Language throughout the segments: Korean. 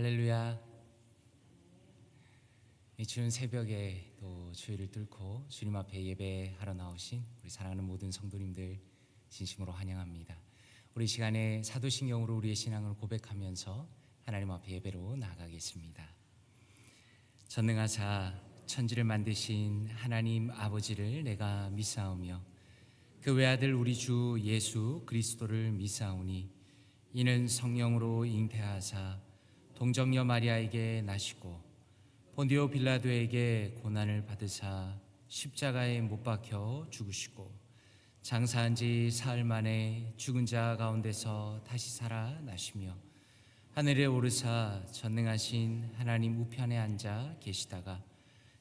할렐루야. 이 추운 새벽에 또 주일을 뚫고 주님 앞에 예배하러 나오신 우리 사랑하는 모든 성도님들 진심으로 환영합니다. 우리 시간에 사도신경으로 우리의 신앙을 고백하면서 하나님 앞에 예배로 나아가겠습니다. 전능하사 천지를 만드신 하나님 아버지를 내가 믿사오며 그 외아들 우리 주 예수 그리스도를 믿사오니 이는 성령으로 잉태하사 동정녀 마리아에게 나시고 본디오 빌라도에게 고난을 받으사 십자가에 못 박혀 죽으시고 장사한 지 사흘 만에 죽은 자 가운데서 다시 살아나시며 하늘에 오르사 전능하신 하나님 우편에 앉아 계시다가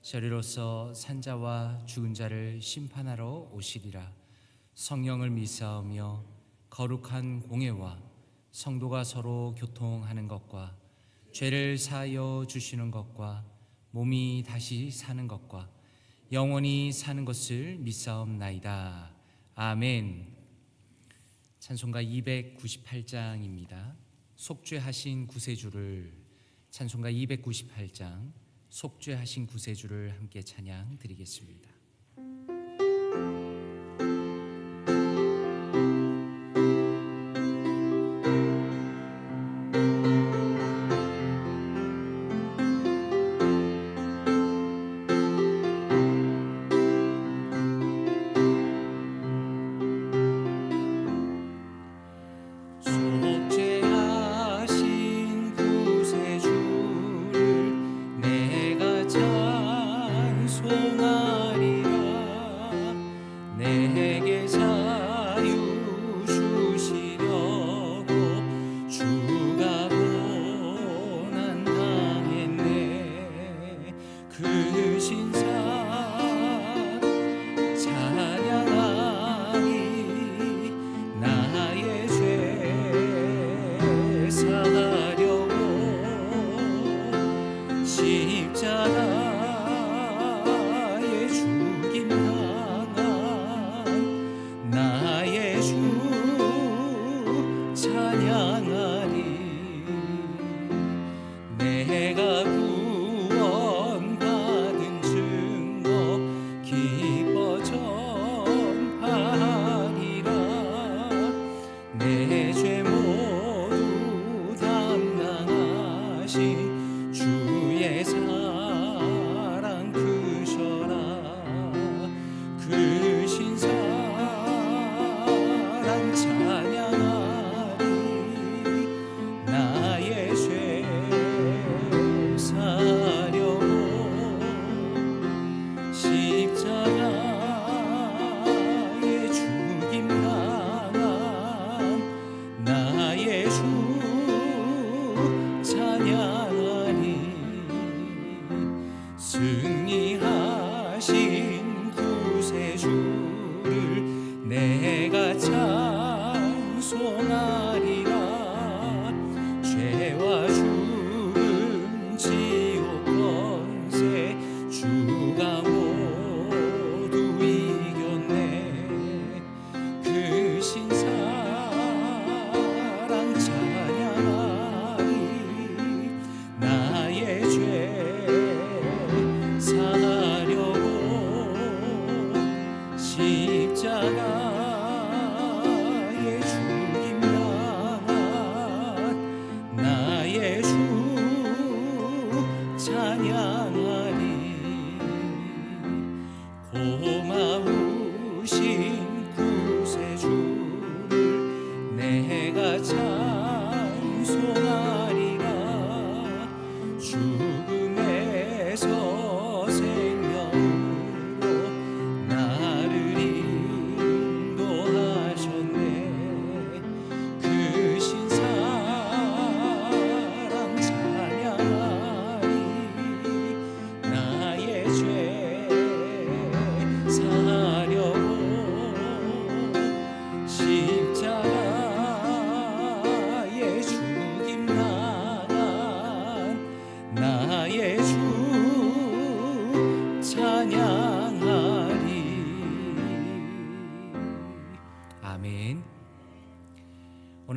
저리로서 산자와 죽은 자를 심판하러 오시리라. 성령을 믿사오며 거룩한 공회와 성도가 서로 교통하는 것과 죄를 사하여 주시는 것과 몸이 다시 사는 것과 영원히 사는 것을 믿사옵나이다. 아멘. 찬송가 298장입니다. 속죄하신 구세주를, 찬송가 298장 속죄하신 구세주를 함께 찬양 드리겠습니다.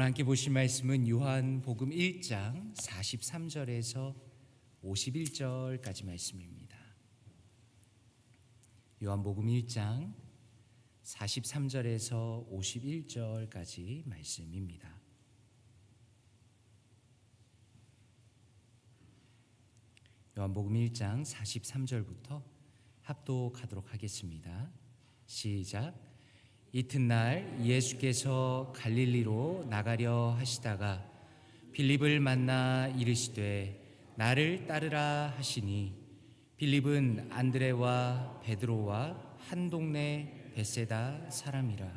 오늘 함께 보실 말씀은 요한복음 1장 43절에서 51절까지 말씀입니다. 요한복음 1장 43절에서 51절까지 말씀입니다. 요한복음 1장 43절부터 합독하도록 하겠습니다. 시작. 이튿날 예수께서 갈릴리로 나가려 하시다가 빌립을 만나 이르시되 나를 따르라 하시니 빌립은 안드레와 베드로와 한 동네 벳세다 사람이라.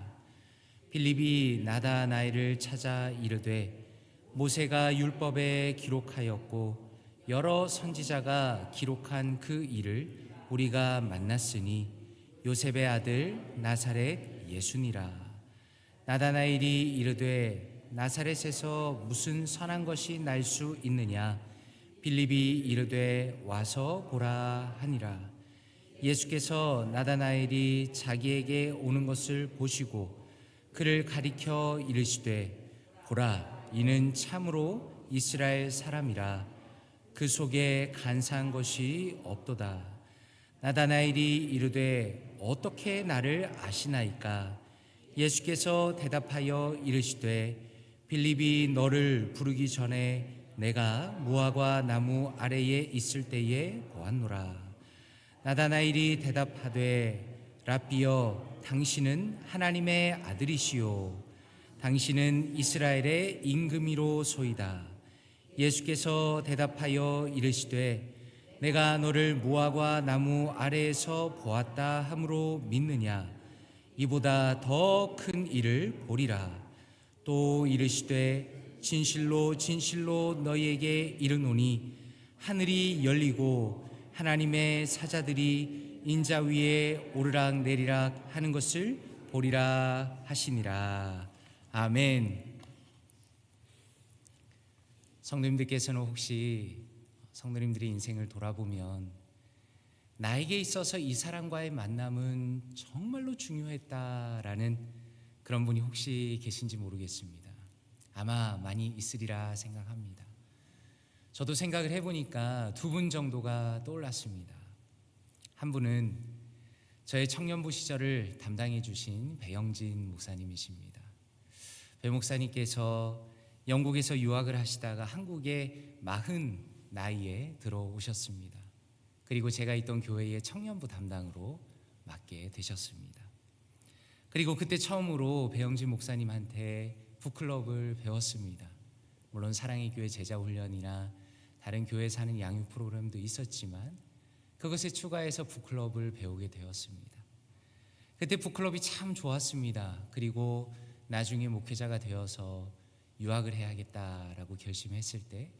빌립이 나다나엘을 찾아 이르되 모세가 율법에 기록하였고 여러 선지자가 기록한 그 일을 우리가 만났으니 요셉의 아들 나사렛 예수니라. 나다나엘이 이르되 나사렛에서 무슨 선한 것이 날 수 있느냐. 빌립이 이르되 와서 보라 하니라. 예수께서 나다나엘이 자기에게 오는 것을 보시고 그를 가리켜 이르시되 보라, 이는 참으로 이스라엘 사람이라. 그 속에 간사한 것이 없도다. 나다나엘이 이르되 어떻게 나를 아시나이까? 예수께서 대답하여 이르시되 빌립이 너를 부르기 전에 내가 무화과 나무 아래에 있을 때에 보았노라. 나다나엘이 대답하되 랍비여, 당신은 하나님의 아들이시요 당신은 이스라엘의 임금이로소이다. 예수께서 대답하여 이르시되 내가 너를 무화과 나무 아래에서 보았다 함으로 믿느냐. 이보다 더 큰 일을 보리라. 또 이르시되 진실로 진실로 너희에게 이르노니 하늘이 열리고 하나님의 사자들이 인자 위에 오르락 내리락 하는 것을 보리라 하시니라. 아멘. 성도님들께서는 혹시 성도님들의 인생을 돌아보면 나에게 있어서 이 사람과의 만남은 정말로 중요했다라는 그런 분이 혹시 계신지 모르겠습니다. 아마 많이 있으리라 생각합니다. 저도 생각을 해보니까 두 분 정도가 떠올랐습니다. 한 분은 저의 청년부 시절을 담당해 주신 배영진 목사님이십니다. 배 목사님께서 영국에서 유학을 하시다가 한국에 40 나이에 들어오셨습니다. 그리고 제가 있던 교회의 청년부 담당으로 맡게 되셨습니다. 그리고 그때 처음으로 배영진 목사님한테 북클럽을 배웠습니다. 물론 사랑의 교회 제자훈련이나 다른 교회에서 하는 양육 프로그램도 있었지만 그것에 추가해서 북클럽을 배우게 되었습니다. 그때 북클럽이 참 좋았습니다. 그리고 나중에 목회자가 되어서 유학을 해야겠다라고 결심했을 때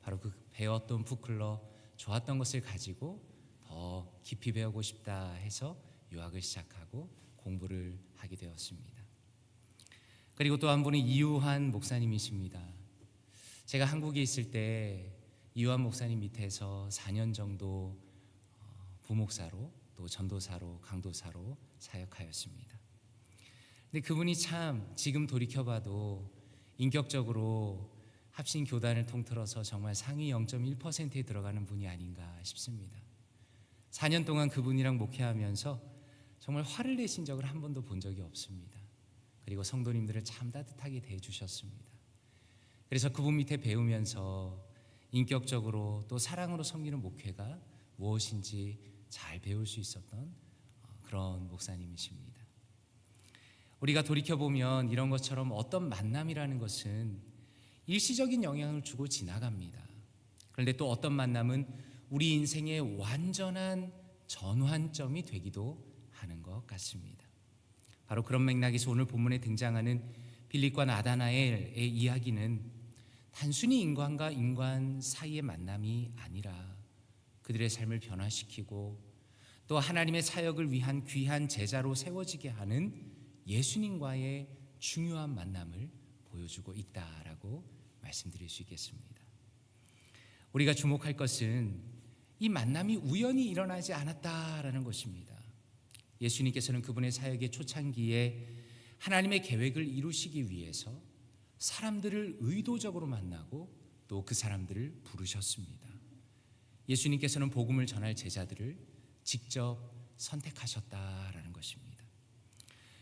바로 그 배웠던 북클럽, 좋았던 것을 가지고 더 깊이 배우고 싶다 해서 유학을 시작하고 공부를 하게 되었습니다. 그리고 또 한 분은 이유한 목사님이십니다. 제가 한국에 있을 때 이유한 목사님 밑에서 4년 정도 부목사로 또 전도사로 강도사로 사역하였습니다. 근데 그분이 참 지금 돌이켜봐도 인격적으로 합신 교단을 통틀어서 정말 상위 0.1%에 들어가는 분이 아닌가 싶습니다. 4년 동안 그분이랑 목회하면서 정말 화를 내신 적을 한 번도 본 적이 없습니다. 그리고 성도님들을 참 따뜻하게 대해주셨습니다. 그래서 그분 밑에 배우면서 인격적으로 또 사랑으로 섬기는 목회가 무엇인지 잘 배울 수 있었던 그런 목사님이십니다. 우리가 돌이켜보면 이런 것처럼 어떤 만남이라는 것은 일시적인 영향을 주고 지나갑니다. 그런데 또 어떤 만남은 우리 인생의 완전한 전환점이 되기도 하는 것 같습니다. 바로 그런 맥락에서 오늘 본문에 등장하는 빌립과 나다나엘의 이야기는 단순히 인간과 인간 사이의 만남이 아니라 그들의 삶을 변화시키고 또 하나님의 사역을 위한 귀한 제자로 세워지게 하는 예수님과의 중요한 만남을 보여주고 있다라고 말씀드릴 수 있겠습니다. 우리가 주목할 것은 이 만남이 우연히 일어나지 않았다라는 것입니다. 예수님께서는 그분의 사역의 초창기에 하나님의 계획을 이루시기 위해서 사람들을 의도적으로 만나고 또 그 사람들을 부르셨습니다. 예수님께서는 복음을 전할 제자들을 직접 선택하셨다라는 것입니다.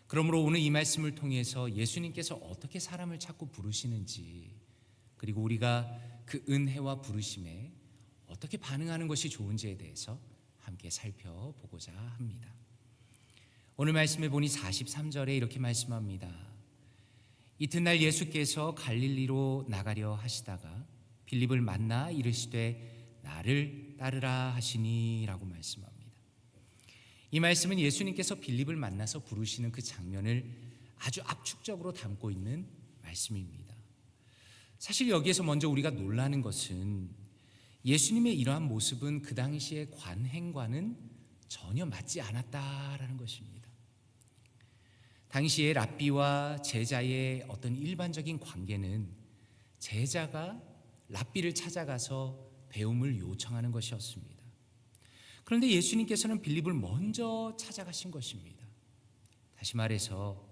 그러므로 오늘 이 말씀을 통해서 예수님께서 어떻게 사람을 찾고 부르시는지, 그리고 우리가 그 은혜와 부르심에 어떻게 반응하는 것이 좋은지에 대해서 함께 살펴보고자 합니다. 오늘 말씀에 보니 43절에 이렇게 말씀합니다. 이튿날 예수께서 갈릴리로 나가려 하시다가 빌립을 만나 이르시되 나를 따르라 하시니 라고 말씀합니다. 이 말씀은 예수님께서 빌립을 만나서 부르시는 그 장면을 아주 압축적으로 담고 있는 말씀입니다. 사실 여기에서 먼저 우리가 놀라는 것은 예수님의 이러한 모습은 그 당시의 관행과는 전혀 맞지 않았다라는 것입니다. 당시의 랍비와 제자의 어떤 일반적인 관계는 제자가 랍비를 찾아가서 배움을 요청하는 것이었습니다. 그런데 예수님께서는 빌립을 먼저 찾아가신 것입니다. 다시 말해서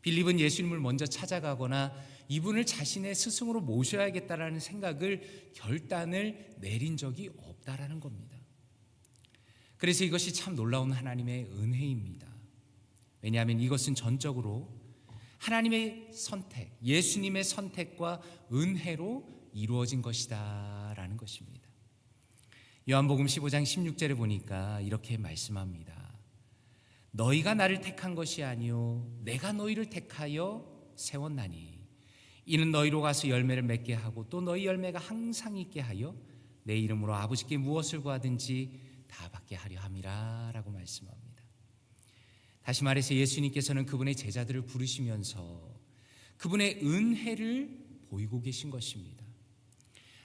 빌립은 예수님을 먼저 찾아가거나 이분을 자신의 스승으로 모셔야겠다라는 생각을 결단을 내린 적이 없다라는 겁니다. 그래서 이것이 참 놀라운 하나님의 은혜입니다. 왜냐하면 이것은 전적으로 하나님의 선택, 예수님의 선택과 은혜로 이루어진 것이다라는 것입니다. 요한복음 15장 16절에 보니까 이렇게 말씀합니다. 너희가 나를 택한 것이 아니요 내가 너희를 택하여 세웠나니 이는 너희로 가서 열매를 맺게 하고 또 너희 열매가 항상 있게 하여 내 이름으로 아버지께 무엇을 구하든지 다 받게 하려 함이라 라고 말씀합니다. 다시 말해서 예수님께서는 그분의 제자들을 부르시면서 그분의 은혜를 보이고 계신 것입니다.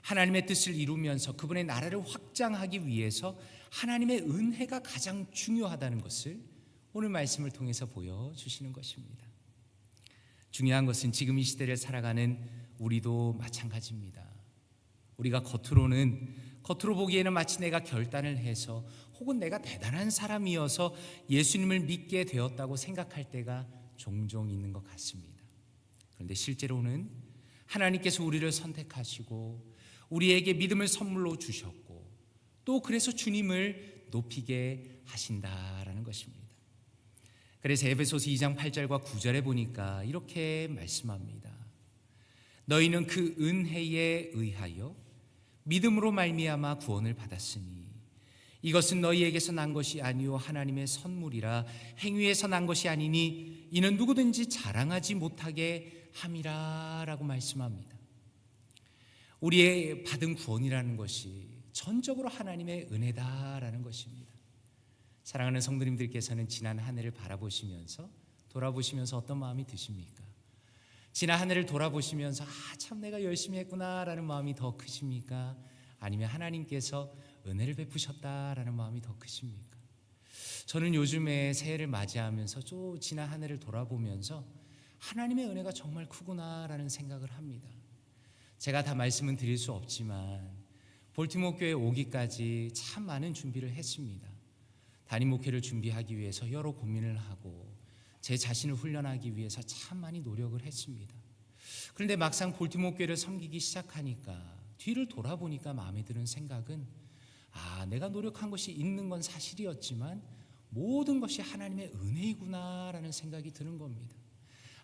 하나님의 뜻을 이루면서 그분의 나라를 확장하기 위해서 하나님의 은혜가 가장 중요하다는 것을 오늘 말씀을 통해서 보여주시는 것입니다. 중요한 것은 지금 이 시대를 살아가는 우리도 마찬가지입니다. 우리가 겉으로 보기에는 마치 내가 결단을 해서 혹은 내가 대단한 사람이어서 예수님을 믿게 되었다고 생각할 때가 종종 있는 것 같습니다. 그런데 실제로는 하나님께서 우리를 선택하시고 우리에게 믿음을 선물로 주셨고 또 그래서 주님을 높이게 하신다라는 것입니다. 그래서 에베소서 2장 8절과 9절에 보니까 이렇게 말씀합니다. 너희는 그 은혜에 의하여 믿음으로 말미암아 구원을 받았으니 이것은 너희에게서 난 것이 아니요 하나님의 선물이라 행위에서 난 것이 아니니 이는 누구든지 자랑하지 못하게 함이라 라고 말씀합니다. 우리의 받은 구원이라는 것이 전적으로 하나님의 은혜다라는 것입니다. 사랑하는 성도님들께서는 지난 한 해를 돌아보시면서 어떤 마음이 드십니까? 지난 한 해를 돌아보시면서 참 내가 열심히 했구나라는 마음이 더 크십니까? 아니면 하나님께서 은혜를 베푸셨다라는 마음이 더 크십니까? 저는 요즘에 새해를 맞이하면서 또 지난 한 해를 돌아보면서 하나님의 은혜가 정말 크구나라는 생각을 합니다. 제가 다 말씀은 드릴 수 없지만 볼티모어 교회에 오기까지 참 많은 준비를 했습니다. 담임 목회를 준비하기 위해서 여러 고민을 하고 제 자신을 훈련하기 위해서 참 많이 노력을 했습니다. 그런데 막상 볼티모어 교회를 섬기기 시작하니까 뒤를 돌아보니까 마음에 드는 생각은 내가 노력한 것이 있는 건 사실이었지만 모든 것이 하나님의 은혜이구나라는 생각이 드는 겁니다.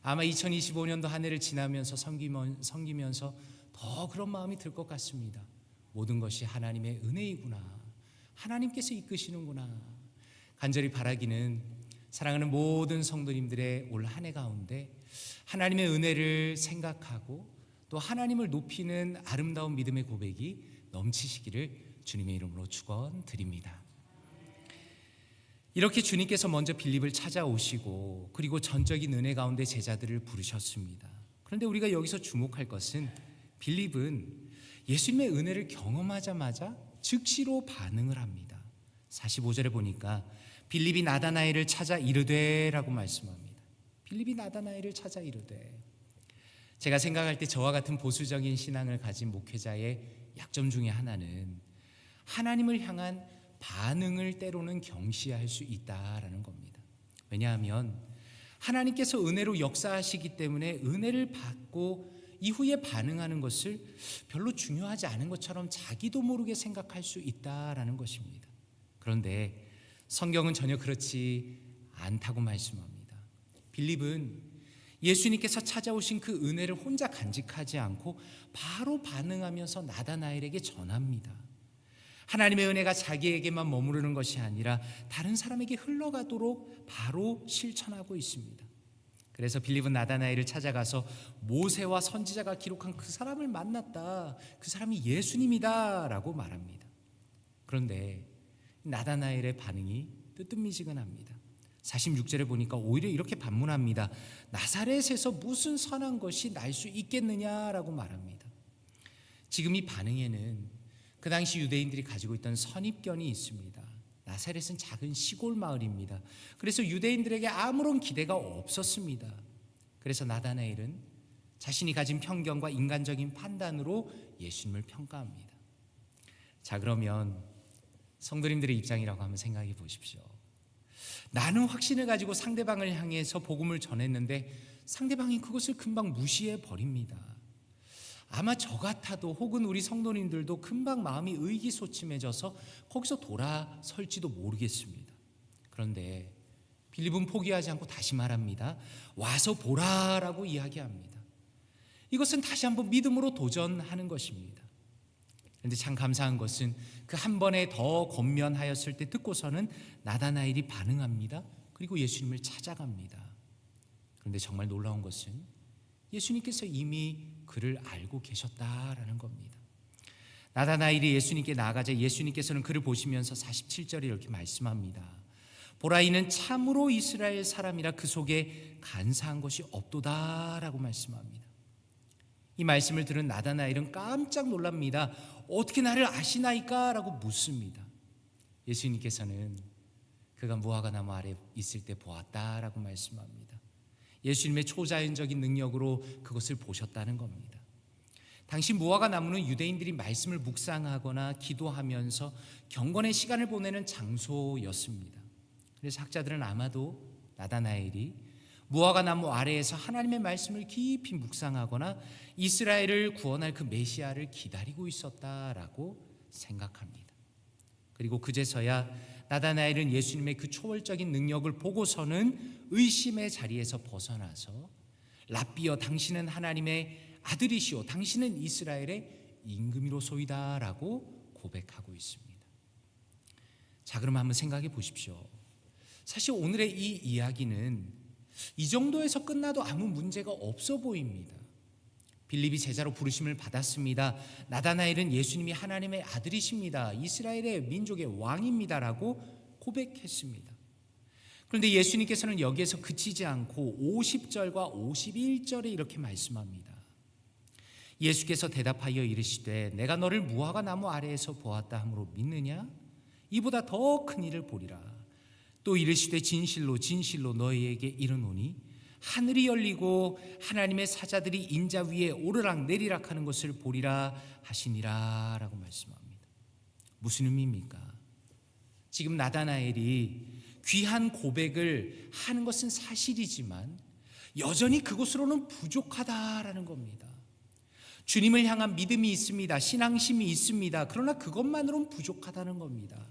아마 2025년도 한 해를 지나면서 섬기면서 더 그런 마음이 들 것 같습니다. 모든 것이 하나님의 은혜이구나, 하나님께서 이끄시는구나. 간절히 바라기는 사랑하는 모든 성도님들의 올 한 해 가운데 하나님의 은혜를 생각하고 또 하나님을 높이는 아름다운 믿음의 고백이 넘치시기를 주님의 이름으로 축원드립니다. 이렇게 주님께서 먼저 빌립을 찾아오시고 그리고 전적인 은혜 가운데 제자들을 부르셨습니다. 그런데 우리가 여기서 주목할 것은 빌립은 예수님의 은혜를 경험하자마자 즉시로 반응을 합니다. 45절에 보니까 빌립이 나다나엘을 찾아 이르되 라고 말씀합니다. 빌립이 나다나엘을 찾아 이르되. 제가 생각할 때 저와 같은 보수적인 신앙을 가진 목회자의 약점 중에 하나는 하나님을 향한 반응을 때로는 경시할 수 있다라는 겁니다. 왜냐하면 하나님께서 은혜로 역사하시기 때문에 은혜를 받고 이후에 반응하는 것을 별로 중요하지 않은 것처럼 자기도 모르게 생각할 수 있다라는 것입니다. 그런데 성경은 전혀 그렇지 않다고 말씀합니다. 빌립은 예수님께서 찾아오신 그 은혜를 혼자 간직하지 않고 바로 반응하면서 나다나엘에게 전합니다. 하나님의 은혜가 자기에게만 머무르는 것이 아니라 다른 사람에게 흘러가도록 바로 실천하고 있습니다. 그래서 빌립은 나다나엘을 찾아가서 모세와 선지자가 기록한 그 사람을 만났다. 그 사람이 예수님이다 라고 말합니다. 그런데 나다나엘의 반응이 뜨뜻미지근합니다. 46절에 보니까 오히려 이렇게 반문합니다. 나사렛에서 무슨 선한 것이 날 수 있겠느냐라고 말합니다. 지금 이 반응에는 그 당시 유대인들이 가지고 있던 선입견이 있습니다. 나사렛은 작은 시골 마을입니다. 그래서 유대인들에게 아무런 기대가 없었습니다. 그래서 나다나엘은 자신이 가진 편견과 인간적인 판단으로 예수님을 평가합니다. 자, 그러면 성도님들의 입장이라고 한번 생각해 보십시오. 나는 확신을 가지고 상대방을 향해서 복음을 전했는데 상대방이 그것을 금방 무시해 버립니다. 아마 저 같아도 혹은 우리 성도님들도 금방 마음이 의기소침해져서 거기서 돌아설지도 모르겠습니다. 그런데 빌립은 포기하지 않고 다시 말합니다. 와서 보라라고 이야기합니다. 이것은 다시 한번 믿음으로 도전하는 것입니다. 그런데 참 감사한 것은 그 한 번에 더 권면하였을 때 듣고서는 나다나엘이 반응합니다. 그리고 예수님을 찾아갑니다. 그런데 정말 놀라운 것은 예수님께서 이미 그를 알고 계셨다라는 겁니다. 나다나엘이 예수님께 나아가자 예수님께서는 그를 보시면서 47절에 이렇게 말씀합니다. 보라, 이는 참으로 이스라엘 사람이라 그 속에 간사한 것이 없도다라고 말씀합니다. 이 말씀을 들은 나다나엘은 깜짝 놀랍니다. 어떻게 나를 아시나이까? 라고 묻습니다. 예수님께서는 그가 무화과나무 아래 있을 때 보았다라고 말씀합니다. 예수님의 초자연적인 능력으로 그것을 보셨다는 겁니다. 당시 무화과나무는 유대인들이 말씀을 묵상하거나 기도하면서 경건의 시간을 보내는 장소였습니다. 그래서 학자들은 아마도 나다나엘이 무화과나무 아래에서 하나님의 말씀을 깊이 묵상하거나 이스라엘을 구원할 그 메시아를 기다리고 있었다라고 생각합니다. 그리고 그제서야 나다나엘은 예수님의 그 초월적인 능력을 보고서는 의심의 자리에서 벗어나서 랍비여, 당신은 하나님의 아들이시오, 당신은 이스라엘의 임금이로소이다라고 고백하고 있습니다. 자, 그럼 한번 생각해 보십시오. 사실 오늘의 이 이야기는 이 정도에서 끝나도 아무 문제가 없어 보입니다. 빌립이 제자로 부르심을 받았습니다. 나다나엘은 예수님이 하나님의 아들이십니다. 이스라엘의 민족의 왕입니다라고 고백했습니다. 그런데 예수님께서는 여기에서 그치지 않고 50절과 51절에 이렇게 말씀합니다. 예수께서 대답하여 이르시되 내가 너를 무화과나무 아래에서 보았다 함으로 믿느냐? 이보다 더 큰 일을 보리라. 또 이르시되 진실로 진실로 너희에게 이르노니 하늘이 열리고 하나님의 사자들이 인자 위에 오르락 내리락 하는 것을 보리라 하시니라 라고 말씀합니다. 무슨 의미입니까? 지금 나다나엘이 귀한 고백을 하는 것은 사실이지만 여전히 그것으로는 부족하다라는 겁니다. 주님을 향한 믿음이 있습니다. 신앙심이 있습니다. 그러나 그것만으로는 부족하다는 겁니다.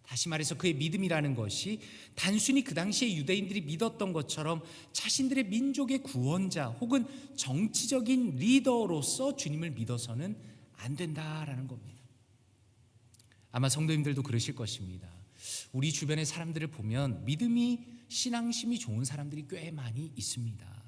다시 말해서 그의 믿음이라는 것이 단순히 그 당시에 유대인들이 믿었던 것처럼 자신들의 민족의 구원자 혹은 정치적인 리더로서 주님을 믿어서는 안 된다라는 겁니다. 아마 성도님들도 그러실 것입니다. 우리 주변의 사람들을 보면 믿음이, 신앙심이 좋은 사람들이 꽤 많이 있습니다.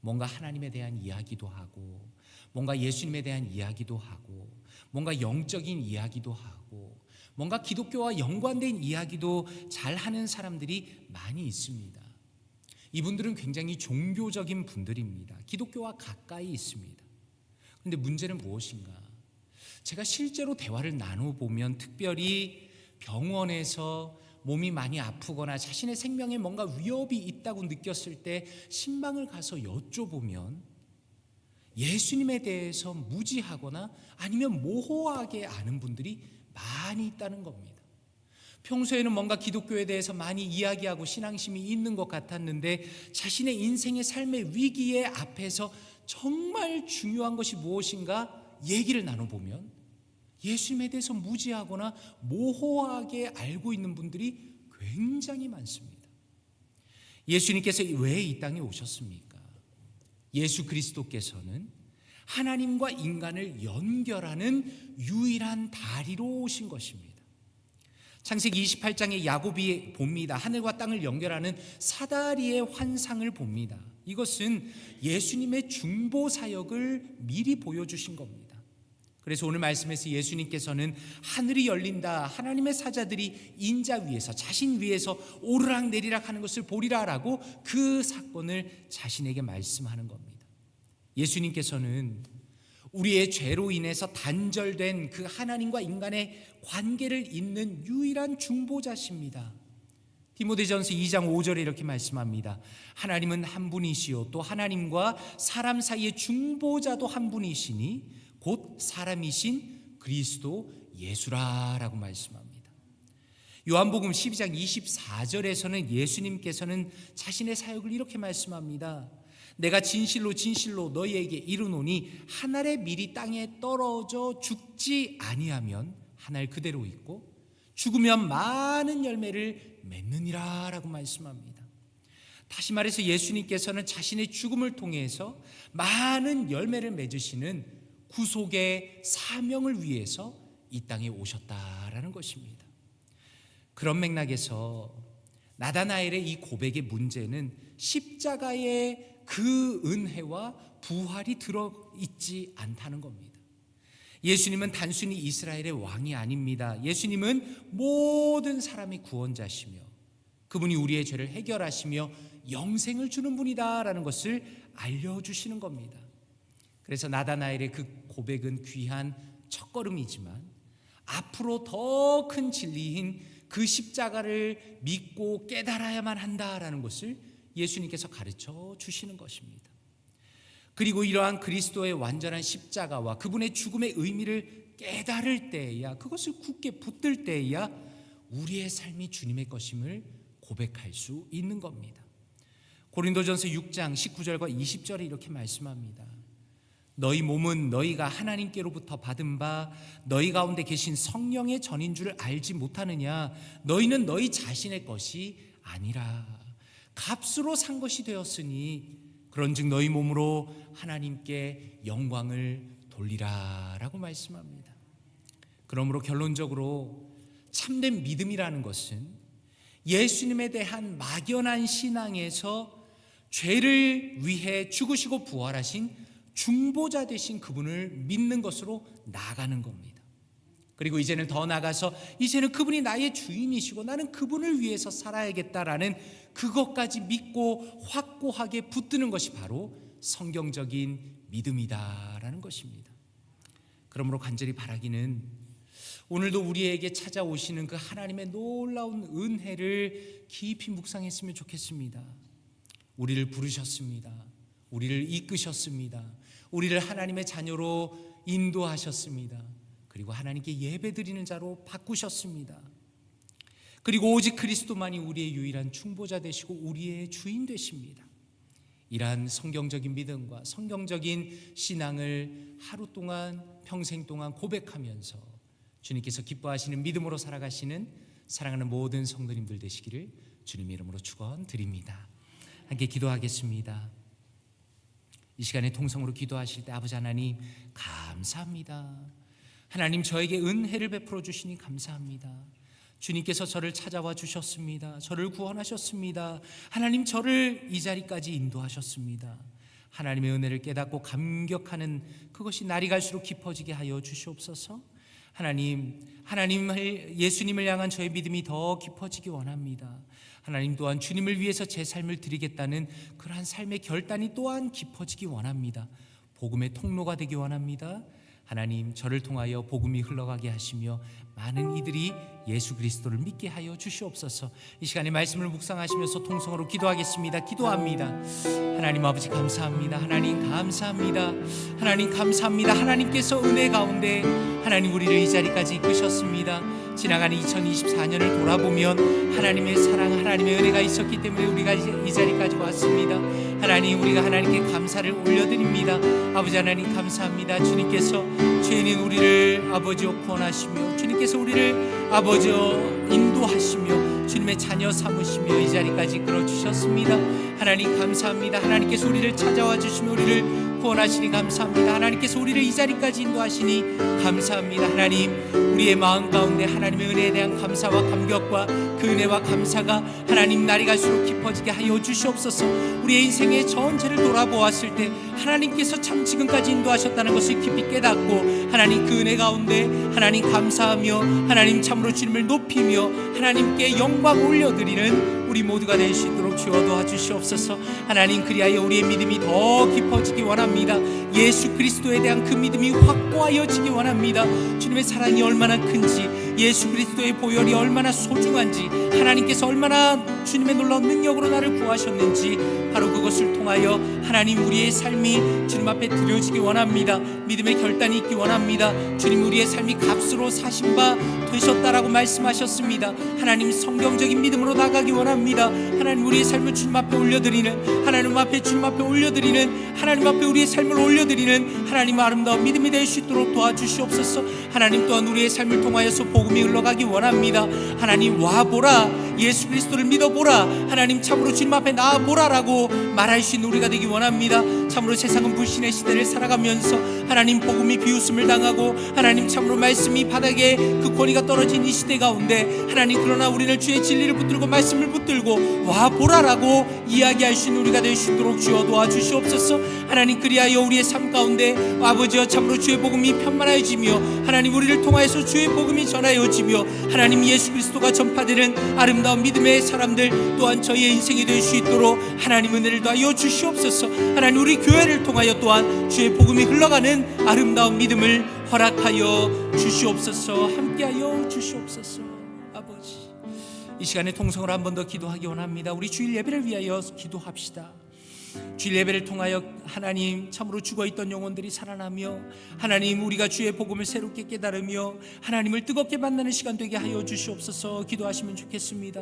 뭔가 하나님에 대한 이야기도 하고, 뭔가 예수님에 대한 이야기도 하고, 뭔가 영적인 이야기도 하고, 뭔가 기독교와 연관된 이야기도 잘하는 사람들이 많이 있습니다. 이분들은 굉장히 종교적인 분들입니다. 기독교와 가까이 있습니다. 그런데 문제는 무엇인가? 제가 실제로 대화를 나눠보면 특별히 병원에서 몸이 많이 아프거나 자신의 생명에 뭔가 위협이 있다고 느꼈을 때 신방을 가서 여쭤보면 예수님에 대해서 무지하거나 아니면 모호하게 아는 분들이 많이 있다는 겁니다. 평소에는 뭔가 기독교에 대해서 많이 이야기하고 신앙심이 있는 것 같았는데 자신의 인생의 삶의 위기의 앞에서 정말 중요한 것이 무엇인가 얘기를 나눠보면 예수님에 대해서 무지하거나 모호하게 알고 있는 분들이 굉장히 많습니다. 예수님께서 왜 이 땅에 오셨습니까? 예수 그리스도께서는 하나님과 인간을 연결하는 유일한 다리로 오신 것입니다. 창세기 28장에 야곱이 봅니다. 하늘과 땅을 연결하는 사다리의 환상을 봅니다. 이것은 예수님의 중보 사역을 미리 보여주신 겁니다. 그래서 오늘 말씀에서 예수님께서는 하늘이 열린다, 하나님의 사자들이 인자 위에서, 자신 위에서 오르락 내리락 하는 것을 보리라라고 그 사건을 자신에게 말씀하는 겁니다. 예수님께서는 우리의 죄로 인해서 단절된 그 하나님과 인간의 관계를 잇는 유일한 중보자십니다. 디모데전서 2장 5절에 이렇게 말씀합니다. 하나님은 한 분이시요 또 하나님과 사람 사이의 중보자도 한 분이시니 곧 사람이신 그리스도 예수라라고 말씀합니다. 요한복음 12장 24절에서는 예수님께서는 자신의 사역을 이렇게 말씀합니다. 내가 진실로 진실로 너희에게 이르노니 한 알의 밀이 땅에 떨어져 죽지 아니하면 한 알 그대로 있고 죽으면 많은 열매를 맺느니라 라고 말씀합니다. 다시 말해서 예수님께서는 자신의 죽음을 통해서 많은 열매를 맺으시는 구속의 사명을 위해서 이 땅에 오셨다라는 것입니다. 그런 맥락에서 나다나엘의 이 고백의 문제는 십자가의 그 은혜와 부활이 들어있지 않다는 겁니다. 예수님은 단순히 이스라엘의 왕이 아닙니다. 예수님은 모든 사람의 구원자시며 그분이 우리의 죄를 해결하시며 영생을 주는 분이다라는 것을 알려주시는 겁니다. 그래서 나다나엘의 그 고백은 귀한 첫걸음이지만 앞으로 더 큰 진리인 그 십자가를 믿고 깨달아야만 한다라는 것을 예수님께서 가르쳐 주시는 것입니다. 그리고 이러한 그리스도의 완전한 십자가와 그분의 죽음의 의미를 깨달을 때에야, 그것을 굳게 붙들 때에야 우리의 삶이 주님의 것임을 고백할 수 있는 겁니다. 고린도전서 6장 19절과 20절에 이렇게 말씀합니다. 너희 몸은 너희가 하나님께로부터 받은 바 너희 가운데 계신 성령의 전인 줄 알지 못하느냐. 너희는 너희 자신의 것이 아니라 값으로 산 것이 되었으니 그런즉 너희 몸으로 하나님께 영광을 돌리라 라고 말씀합니다. 그러므로 결론적으로 참된 믿음이라는 것은 예수님에 대한 막연한 신앙에서 죄를 위해 죽으시고 부활하신 중보자 되신 그분을 믿는 것으로 나아가는 겁니다. 그리고 이제는 더 나아가서 이제는 그분이 나의 주인이시고 나는 그분을 위해서 살아야겠다라는 그것까지 믿고 확고하게 붙드는 것이 바로 성경적인 믿음이다라는 것입니다. 그러므로 간절히 바라기는 오늘도 우리에게 찾아오시는 그 하나님의 놀라운 은혜를 깊이 묵상했으면 좋겠습니다. 우리를 부르셨습니다. 우리를 이끄셨습니다. 우리를 하나님의 자녀로 인도하셨습니다. 그리고 하나님께 예배드리는 자로 바꾸셨습니다. 그리고 오직 그리스도만이 우리의 유일한 중보자 되시고 우리의 주인 되십니다. 이러한 성경적인 믿음과 성경적인 신앙을 하루 동안 평생 동안 고백하면서 주님께서 기뻐하시는 믿음으로 살아가시는 사랑하는 모든 성도님들 되시기를 주님의 이름으로 축원드립니다. 함께 기도하겠습니다. 이 시간에 통성으로 기도하실 때 아버지 하나님 감사합니다. 하나님 저에게 은혜를 베풀어 주시니 감사합니다. 주님께서 저를 찾아와 주셨습니다. 저를 구원하셨습니다. 하나님 저를 이 자리까지 인도하셨습니다. 하나님의 은혜를 깨닫고 감격하는 그것이 날이 갈수록 깊어지게 하여 주시옵소서. 하나님 예수님을 향한 저의 믿음이 더 깊어지기 원합니다. 하나님 또한 주님을 위해서 제 삶을 드리겠다는 그러한 삶의 결단이 또한 깊어지기 원합니다. 복음의 통로가 되기 원합니다. 하나님 저를 통하여 복음이 흘러가게 하시며 많은 이들이 예수 그리스도를 믿게 하여 주시옵소서. 이 시간에 말씀을 묵상하시면서 통성으로 기도하겠습니다. 기도합니다. 하나님 아버지 감사합니다. 하나님 감사합니다. 하나님 감사합니다. 하나님께서 은혜 가운데 하나님 우리를 이 자리까지 이끄셨습니다. 지나가는 2024년을 돌아보면 하나님의 사랑, 하나님의 은혜가 있었기 때문에 우리가 이 자리까지 왔습니다. 하나님, 우리가 하나님께 감사를 올려드립니다. 아버지 하나님 감사합니다. 주님께서 죄인인 우리를 아버지여 구원하시며, 주님께서 우리를 아버지여 인도하시며, 주님의 자녀 삼으시며 이 자리까지 끌어주셨습니다. 하나님 감사합니다. 하나님께서 우리를 찾아와 주시며 우리를 구원하시니 감사합니다. 하나님께서 우리를 이 자리까지 인도하시니 감사합니다. 하나님, 우리의 마음 가운데 하나님의 은혜에 대한 감사와 감격과 그 은혜와 감사가 하나님 날이 갈수록 깊어지게 하여 주시옵소서. 우리의 인생의 전체를 돌아보았을 때 하나님께서 참 지금까지 인도하셨다는 것을 깊이 깨닫고, 하나님 그 은혜 가운데 하나님 감사하며 하나님 참으로 주님을 높이며 하나님께 영광 올려드리는 우리 모두가 될 수 있도록 주여 도와주시옵소서. 하나님, 그리하여 우리의 믿음이 더 깊어지기 원합니다. 예수 그리스도에 대한 그 믿음이 확고하여지기 원합니다. 주님의 사랑이 얼마나 큰지, 예수 그리스도의 보혈이 얼마나 소중한지, 하나님께서 얼마나 주님의 놀라운 능력으로 나를 구하셨는지, 바로 그것을 통하여 하나님 우리의 삶이 주님 앞에 드려지기 원합니다. 믿음의 결단이 있기 원합니다. 주님, 우리의 삶이 값으로 사신 바 되셨다라고 말씀하셨습니다. 하나님, 성경적인 믿음으로 나가기 원합니다. 하나님, 우리의 삶을 주님 앞에 올려드리는, 하나님 앞에 주님 앞에 올려드리는, 하나님 앞에 우리의 삶을 올려드리는 하나님 아름다운 믿음이 될 수 있도록 도와주시옵소서. 하나님 또한 우리의 삶을 통하여서 복음이 흘러가기 원합니다. 하나님, 와보라, 예수 그리스도를 믿어보라, 하나님 참으로 주님 앞에 나아보라라고 말할 수 있는 우리가 되기 원합니다. 참으로 세상은 불신의 시대를 살아가면서 하나님 복음이 비웃음을 당하고, 하나님 참으로 말씀이 바닥에 그 권위가 떨어진 이 시대 가운데, 하나님 그러나 우리는 주의 진리를 붙들고 말씀을 붙들고 와보라라고 이야기할 수 있는 우리가 될 수 있도록 주여 도와주시옵소서. 하나님, 그리하여 우리의 삶 가운데 아버지여 참으로 주의 복음이 편만해지며, 하나님 우리를 통하여서 주의 복음이 전하여지며, 하나님 예수 그리스도가 전파되는 아름다운 믿음의 사람들 또한 저희의 인생이 될 수 있도록 하나님 은혜를 더하여 주시옵소서. 하나님, 우리 교회를 통하여 또한 주의 복음이 흘러가는 아름다운 믿음을 허락하여 주시옵소서. 함께하여 주시옵소서. 아버지, 이 시간에 통성을 한 번 더 기도하기 원합니다. 우리 주일 예배를 위하여 기도합시다. 주일 예배를 통하여 하나님 참으로 죽어있던 영혼들이 살아나며, 하나님 우리가 주의 복음을 새롭게 깨달으며 하나님을 뜨겁게 만나는 시간 되게 하여 주시옵소서. 기도하시면 좋겠습니다.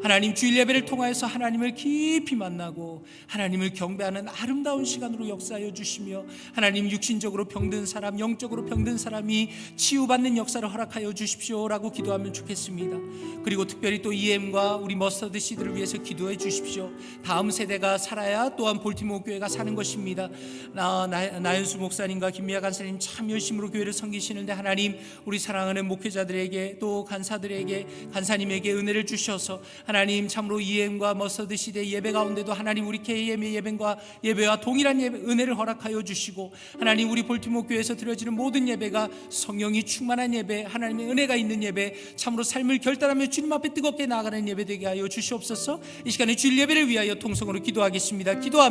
하나님, 주일 예배를 통하여서 하나님을 깊이 만나고 하나님을 경배하는 아름다운 시간으로 역사하여 주시며, 하나님 육신적으로 병든 사람, 영적으로 병든 사람이 치유받는 역사를 허락하여 주십시오라고 기도하면 좋겠습니다. 그리고 특별히 또 EM과 우리 머스터드 시드를 위해서 기도해 주십시오. 다음 세대가 살아야 또한 볼티모어 교회가 사는 것입니다. 나연수 목사님과 김미아 간사님 참 열심으로 교회를 섬기시는데, 하나님 우리 사랑하는 목회자들에게 또 간사들에게, 간사님에게 은혜를 주셔서 하나님 참으로 EM과 머스터드 시대 예배 가운데도 하나님 우리 KM의 예배와 동일한 은혜를 허락하여 주시고, 하나님 우리 볼티모어 교회에서 드려지는 모든 예배가 성령이 충만한 예배, 하나님의 은혜가 있는 예배, 참으로 삶을 결단하며 주님 앞에 뜨겁게 나아가는 예배 되게 하여 주시옵소서. 이 시간에 주일 예배를 위하여 통성으로 기도하겠습니다. 기도합니다.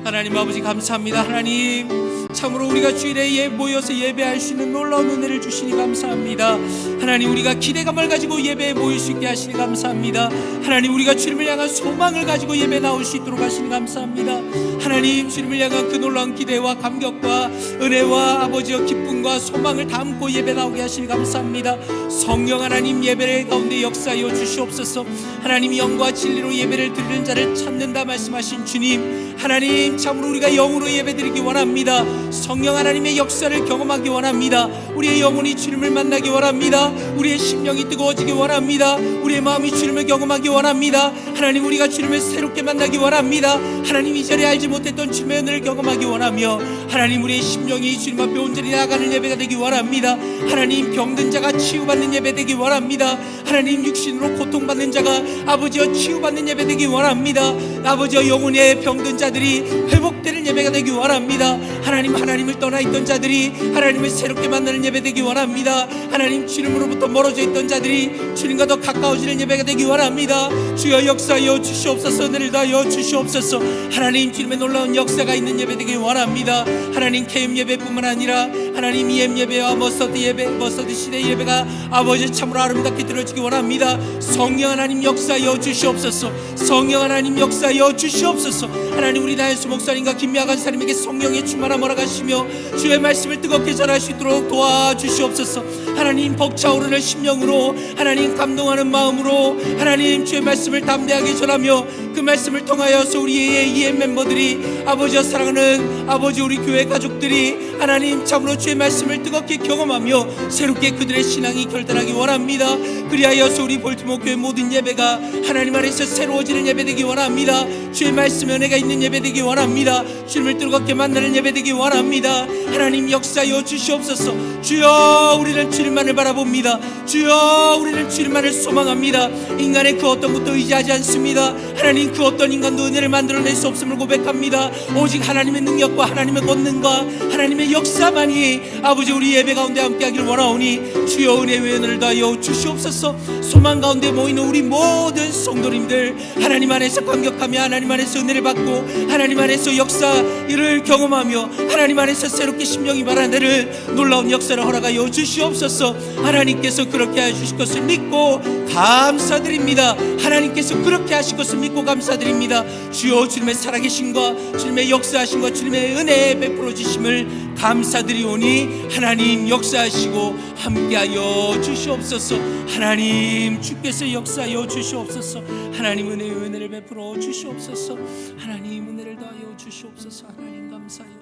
하나님 아버지 감사합니다. 하나님 참으로 우리가 주일에 모여서 예배할 수 있는 놀라운 은혜를 주시니 감사합니다. 하나님, 우리가 기대감을 가지고 예배에 모일 수 있게 하시니 감사합니다. 하나님, 우리가 주님을 향한 소망을 가지고 예배 나올 수 있도록 하시니 감사합니다. 하나님, 주님을 향한 그 놀라운 기대와 감격과 은혜와 아버지의 기쁨과 소망을 담고 예배 나오게 하시니 감사합니다. 성령 하나님, 예배 가운데 역사하여 주시옵소서. 하나님, 영과 진리로 예배를 드리는 자를 찾는다 말씀하신 주님, 하나님 참으로 우리가 영으로 예배드리기 원합니다. 성령 하나님의 역사를 경험하기 원합니다. 우리의 영혼이 주님을 만나기 원합니다. 우리의 심령이 뜨거워지기 원합니다. 우리의 마음이 주님을 경험하기 원합니다. 하나님, 우리가 주님을 새롭게 만나기 원합니다. 하나님, 이전에 알지 못했던 주님의 은혜를 경험하기 원하며, 하나님 우리의 심령이 주님 앞에 온전히 나아가는 예배가 되기 원합니다. 하나님, 병든 자가 치유받는 예배 되기 원합니다. 하나님, 육신으로 고통받는 자가 아버지여 치유받는 예배 되기 원합니다. 아버지여, 영혼의 병든 자들이 회복되는 예배가 되기 원합니다. 하나님을 떠나 있던 자들이 하나님을 새롭게 만나는 예배 되기 원합니다. 하나님, 주님으로부터 멀어져 있던 자들이 주님과 더 가까워지는 예배가 되기 원합니다. 주여 역사하여 주시옵소서. 은혜를 다하여 주시옵소서. 하나님, 주님의 놀라운 역사가 있는 예배 되기 원합니다. 하나님, KM 예배뿐만 아니라 하나님 EM 예배와 머스터드 예배, 머스터드 시대 예배가 아버지 참으로 아름답게 드려지기 원합니다. 성령 하나님 역사하여 주시옵소서. 성령 하나님 역사하여 주시옵소서. 하나님, 우리 나의 목사님과 김미아간 사님에게 성령의 충만함 허락하시며 주의 말씀을 뜨겁게 전할 수 있도록 도와주시옵소서. 하나님 벅차오르는 심령으로, 하나님 감동하는 마음으로 하나님 주의 말씀을 담대하게 전하며 그 말씀을 통하여서 우리의 EM 멤버들이 아버지와 사랑하는 아버지 우리 교회 가족들이 하나님 참으로 주의 말씀을 뜨겁게 경험하며 새롭게 그들의 신앙이 결단하기 원합니다. 그리하여서 우리 볼티모어 교회 모든 예배가 하나님 안에서 새로워지는 예배되기 원합니다. 주의 말씀에 은혜가 있는 예배되기 원합니다. 주님을 뜨겁게 만나는 예배되기 원합니다. 하나님 역사여 주시옵소서. 주여 우리는 주님만을 바라봅니다. 주여 우리는 주님만을 소망합니다. 인간의 그 어떤 것도 의지하지 않습니다. 하나님 그 어떤 인간도 은혜를 만들어낼 수 없음을 고백합니다. 오직 하나님의 능력과 하나님의 권능과 하나님의 역사만이 아버지 우리 예배 가운데 함께하기를 원하오니 주여 은혜의 은혜를 더하여 주시옵소서. 소망 가운데 모이는 우리 모든 성도님들 하나님 안에서 감격하며 하나님 안에서 은혜를 받고 하나님 안에서 역사를 경험하며 하나님 안에서 새롭게 심령이 발하는 놀라운 역사를 허락하여 주시옵소서. 하나님께서 그렇게 해주실 것을 믿고 감사드립니다. 하나님께서 그렇게 하실 것을 믿고 감사드립니다. 주여 주님의 살아계심과 주님의 역사하심과 주님의 은혜 베풀어 주심을 감사드리오니 하나님 역사하시고 함께하여 주시옵소서. 하나님 주께서 역사하여 주시옵소서. 하나님 은혜의 은혜를 베풀어 주시옵소서. 하나님 은혜를 더하여 주시옵소서. 하나님 감사해요.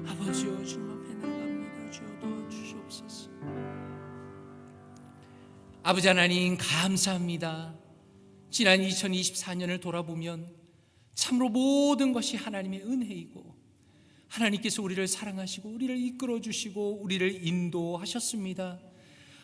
아버지여 주님 앞에 나갑니다. 주여 도와주시옵소서. 아버지 하나님 감사합니다. 지난 2024년을 돌아보면 참으로 모든 것이 하나님의 은혜이고 하나님께서 우리를 사랑하시고 우리를 이끌어 주시고 우리를 인도하셨습니다.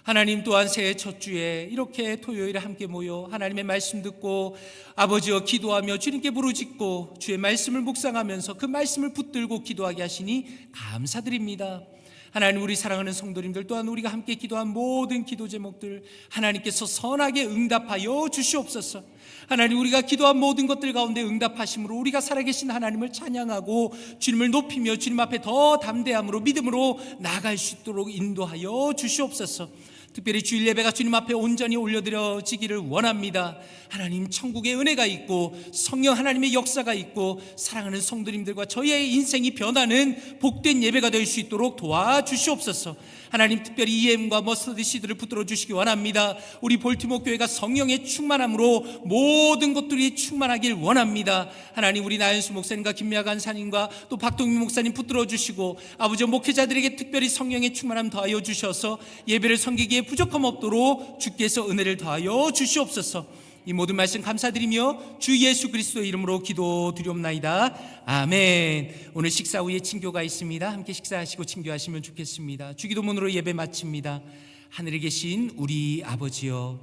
하나님 또한 새해 첫 주에 이렇게 토요일에 함께 모여 하나님의 말씀 듣고 아버지여 기도하며 주님께 부르짖고 주의 말씀을 묵상하면서 그 말씀을 붙들고 기도하게 하시니 감사드립니다. 하나님 우리 사랑하는 성도님들 또한 우리가 함께 기도한 모든 기도 제목들 하나님께서 선하게 응답하여 주시옵소서. 하나님 우리가 기도한 모든 것들 가운데 응답하심으로 우리가 살아계신 하나님을 찬양하고 주님을 높이며 주님 앞에 더 담대함으로 믿음으로 나아갈 수 있도록 인도하여 주시옵소서. 특별히 주일 예배가 주님 앞에 온전히 올려드려지기를 원합니다. 하나님 천국의 은혜가 있고 성령 하나님의 역사가 있고 사랑하는 성도님들과 저희의 인생이 변하는 복된 예배가 될 수 있도록 도와주시옵소서. 하나님 특별히 EM과 머스터드 시드를 붙들어 주시기 원합니다. 우리 볼티모어 교회가 성령의 충만함으로 모든 것들이 충만하길 원합니다. 하나님 우리 나연수 목사님과 김미아간 사님과 또 박동민 목사님 붙들어 주시고 아버지 목회자들에게 특별히 성령의 충만함 더하여 주셔서 예배를 섬기기에 부족함 없도록 주께서 은혜를 더하여 주시옵소서. 이 모든 말씀 감사드리며 주 예수 그리스도의 이름으로 기도드리옵나이다. 아멘. 오늘 식사 후에 친교가 있습니다. 함께 식사하시고 친교하시면 좋겠습니다. 주기도문으로 예배 마칩니다. 하늘에 계신 우리 아버지여,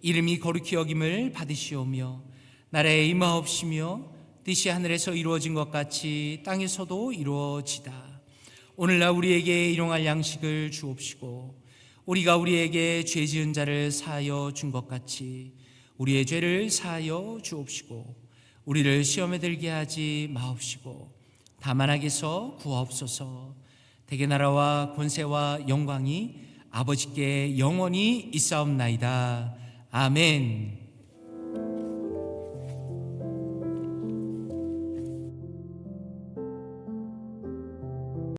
이름이 거룩히 여김을 받으시오며 나라의 임하옵시며 뜻이 하늘에서 이루어진 것 같이 땅에서도 이루어지다. 오늘날 우리에게 일용할 양식을 주옵시고 우리가 우리에게 죄 지은 자를 사하여 준 것 같이 우리의 죄를 사하여 주옵시고 우리를 시험에 들게 하지 마옵시고 다만 악에서 구하옵소서. 대개 나라와 권세와 영광이 아버지께 영원히 있사옵나이다. 아멘.